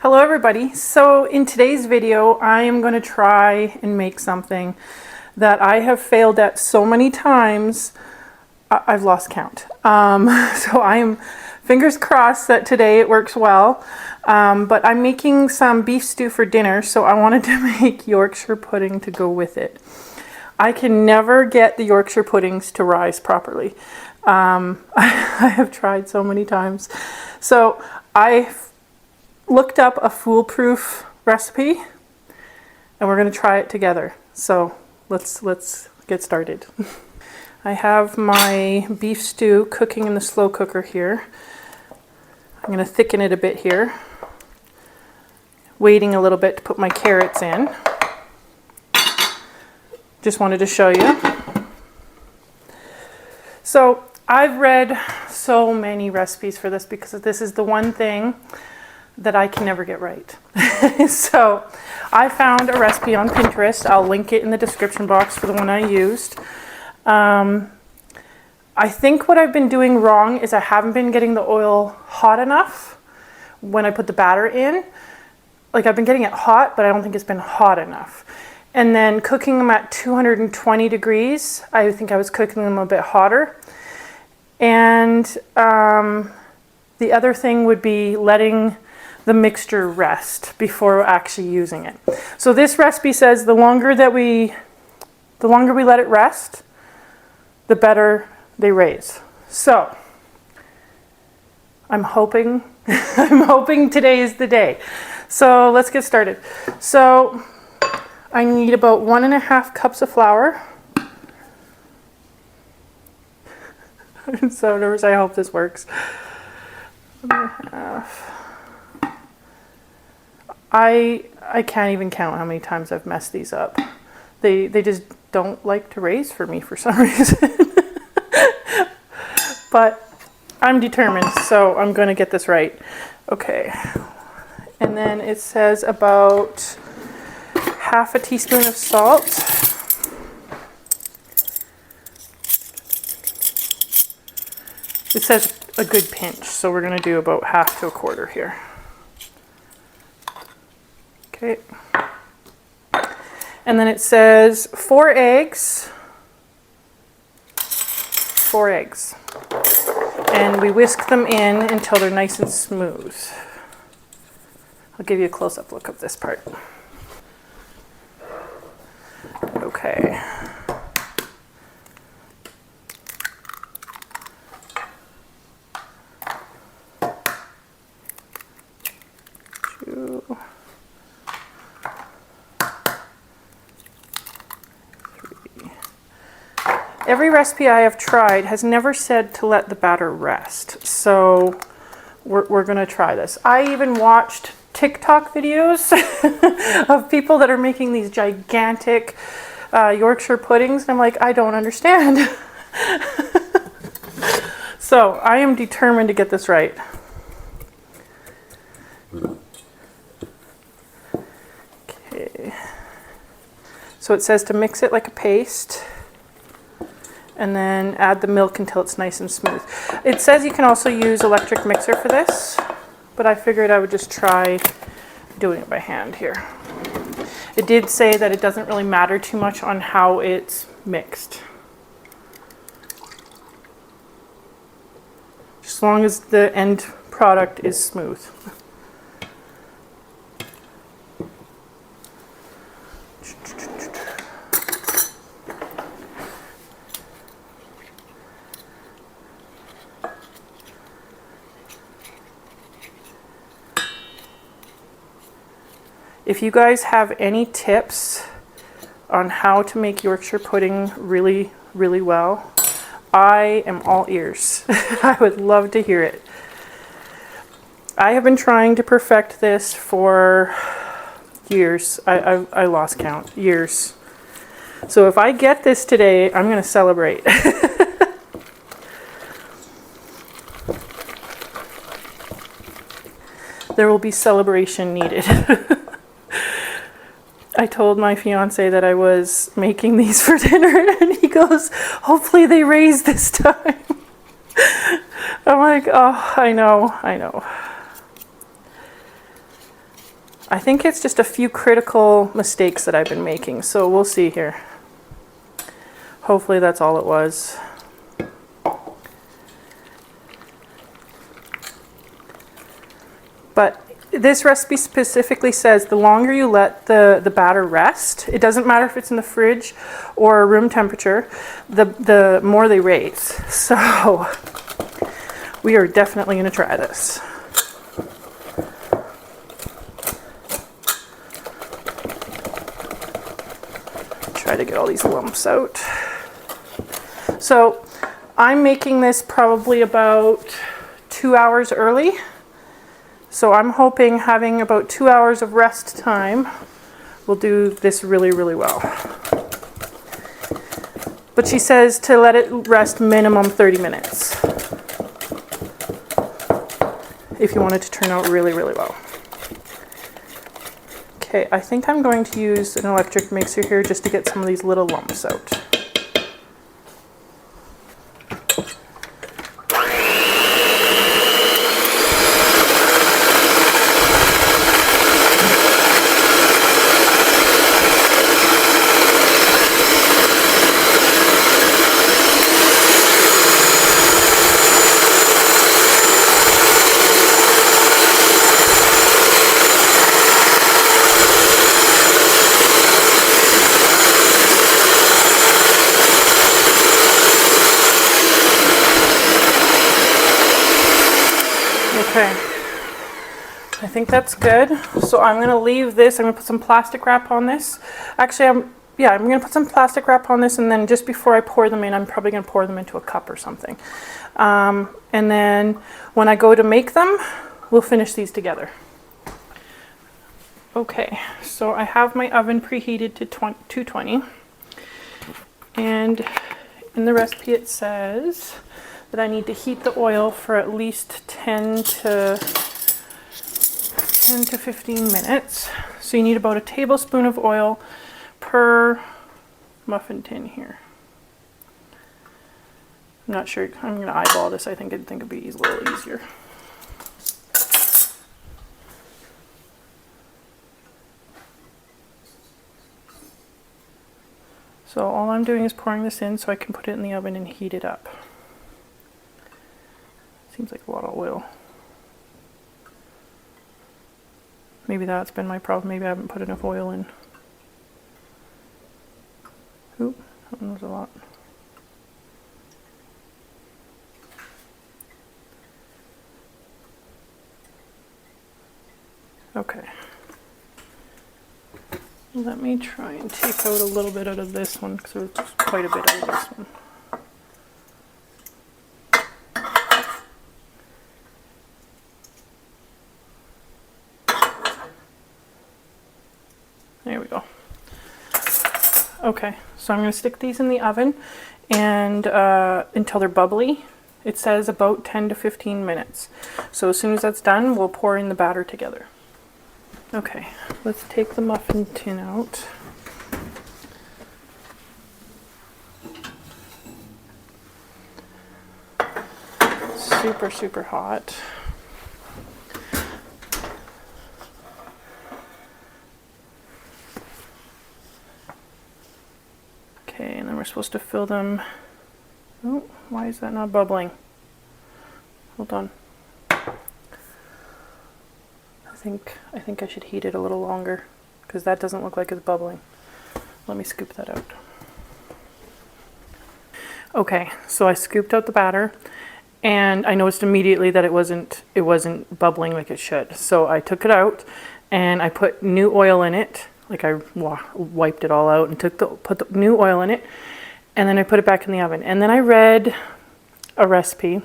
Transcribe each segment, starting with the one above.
Hello everybody. So in today's video I am going to try and make something that I have failed at so many times I've lost count. So I am fingers crossed that today it works well. But I'm making some beef stew for dinner, so I wanted to make Yorkshire pudding to go with it. I can never get the Yorkshire puddings to rise properly. I have tried so many times. So I looked up a foolproof recipe and we're going to try it together. So let's get started. I have my beef stew cooking in the slow cooker here. I'm going to thicken it a bit here. Waiting a little bit to put my carrots in. Just wanted to show you. So I've read so many recipes for this because this is the one thing that I can never get right. So I found a recipe on Pinterest. I'll link it in the description box for the one I used. I think what I've been doing wrong is I haven't been getting the oil hot enough when I put the batter in. Like, I've been getting it hot, but I don't think it's been hot enough. And then cooking them at 220 degrees, I think I was cooking them a bit hotter. And the other thing would be letting the mixture rest before actually using it. So this recipe says the longer we let it rest, the better they raise. So I'm hoping today is the day. So let's get started. So I need about 1.5 cups of flour. I'm so nervous. I hope this works. 1.5. I can't even count how many times I've messed these up. They just don't like to raise for me for some reason. But I'm determined, so I'm going to get this right. Okay. And then it says about 1/2 teaspoon of salt. It says a good pinch, so we're going to do about 1/2 to 1/4 here. Okay. And then it says 4 eggs. 4 eggs. And we whisk them in until they're nice and smooth. I'll give you a close-up look of this part. Okay. Two. Every recipe I have tried has never said to let the batter rest, so we're going to try this. I even watched TikTok videos of people that are making these gigantic Yorkshire puddings, and I'm like, I don't understand. So I am determined to get this right. Okay. So it says to mix it like a paste. And then add the milk until it's nice and smooth. It says you can also use electric mixer for this, but I figured I would just try doing it by hand here. It did say that it doesn't really matter too much on how it's mixed. Just as long as the end product is smooth. If you guys have any tips on how to make Yorkshire pudding really, really well, I am all ears. I would love to hear it. I have been trying to perfect this for years. I lost count. Years. So if I get this today, I'm going to celebrate. There will be celebration needed. I told my fiance that I was making these for dinner, and he goes, hopefully they raise this time. I'm like, oh, I know. I think it's just a few critical mistakes that I've been making, so we'll see here. Hopefully that's all it was. But this recipe specifically says the longer you let the batter rest, it doesn't matter if it's in the fridge or room temperature, the more they raise. So we are definitely going to try this. Try to get all these lumps out. So I'm making this probably about 2 hours early. So I'm hoping having about 2 hours of rest time will do this really, really well. But she says to let it rest minimum 30 minutes if you want it to turn out really, really well. Okay, I think I'm going to use an electric mixer here just to get some of these little lumps out. Okay, I think that's good. So I'm going to leave this. I'm going to put some plastic wrap on this. Actually, I'm going to put some plastic wrap on this, and then just before I pour them in, I'm probably going to pour them into a cup or something. And then when I go to make them, we'll finish these together. Okay, so I have my oven preheated to 220. And in the recipe it says that I need to heat the oil for at least 10 to 15 minutes. So you need about a tablespoon of oil per muffin tin here. I'm not sure, I'm going to eyeball this. I think it'd be a little easier. So all I'm doing is pouring this in so I can put it in the oven and heat it up. Seems like a lot of oil. Maybe that's been my problem. Maybe I haven't put enough oil in. Oop, that one was a lot. Okay. Let me try and take out a little bit out of this one because there's quite a bit out of this one. There we go. Okay, so I'm going to stick these in the oven and until they're bubbly. It says about 10 to 15 minutes. So as soon as that's done, we'll pour in the batter together. Okay, let's take the muffin tin out. Super, super hot. Okay, and then we're supposed to fill them. Oh, why is that not bubbling? Hold on. I think I should heat it a little longer because that doesn't look like it's bubbling. Let me scoop that out. Okay, so I scooped out the batter and I noticed immediately that it wasn't bubbling like it should. So I took it out and I put new oil in it. Like I wiped it all out and put the new oil in it, and then I put it back in the oven. And then I read the recipe,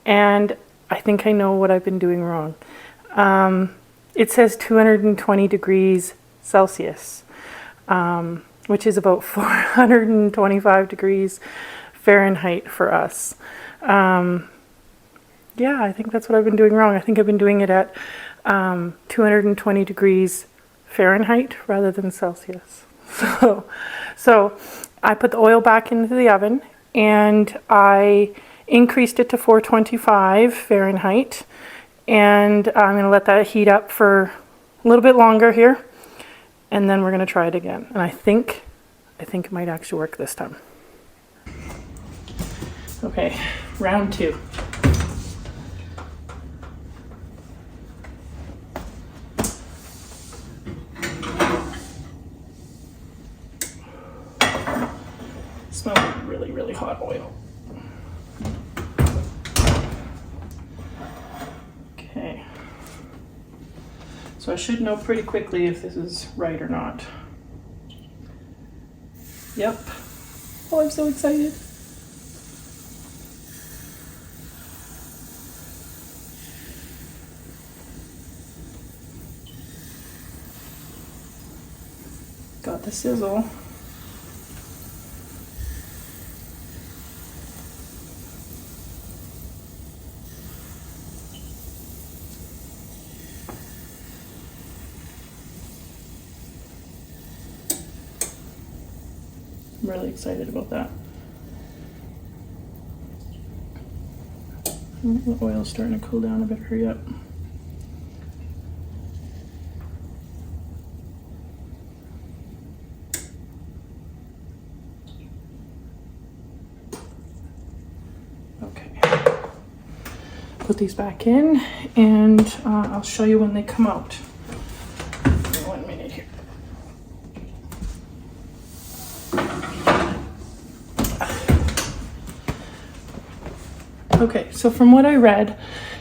and I think I know what I've been doing wrong. It says 220 degrees Celsius, which is about 425 degrees Fahrenheit for us. Yeah, I think that's what I've been doing wrong. I think I've been doing it at 220 degrees Fahrenheit rather than Celsius. So I put the oil back into the oven and I increased it to 425 Fahrenheit And I'm going to let that heat up for a little bit longer here, and then we're going to try it again. And I think it might actually work this time. Okay, round 2. Smells like really, really hot oil. Okay. So I should know pretty quickly if this is right or not. Yep. Oh, I'm so excited. Got the sizzle. I'm really excited about that. The oil's starting to cool down. I better hurry up. Okay. Put these back in, and I'll show you when they come out. Give me 1 minute here. Okay, so from what I read,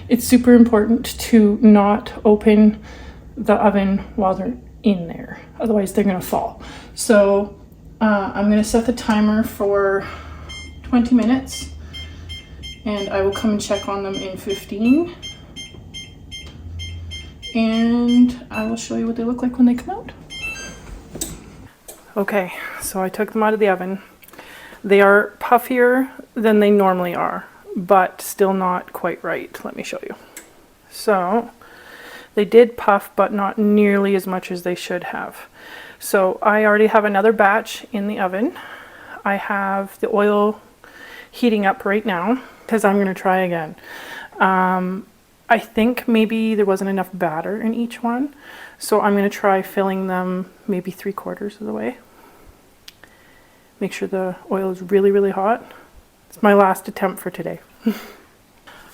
it's super important to not open the oven while they're in there. Otherwise, they're gonna fall. So I'm gonna set the timer for 20 minutes, and I will come and check on them in 15. And I will show you what they look like when they come out. Okay, so I took them out of the oven. They are puffier than they normally are, but still not quite right. Let me show you. So they did puff, but not nearly as much as they should have. So I already have another batch in the oven. I have the oil heating up right now because I'm going to try again. I think maybe there wasn't enough batter in each one, so I'm going to try filling them maybe 3/4 of the way. Make sure the oil is really, really hot. It's my last attempt for today.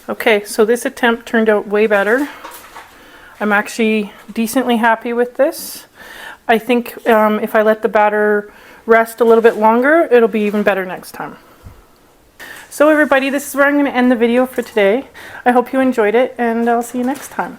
Okay, so this attempt turned out way better. I'm actually decently happy with this. I think if I let the batter rest a little bit longer, it'll be even better next time. So everybody, this is where I'm going to end the video for today. I hope you enjoyed it, and I'll see you next time.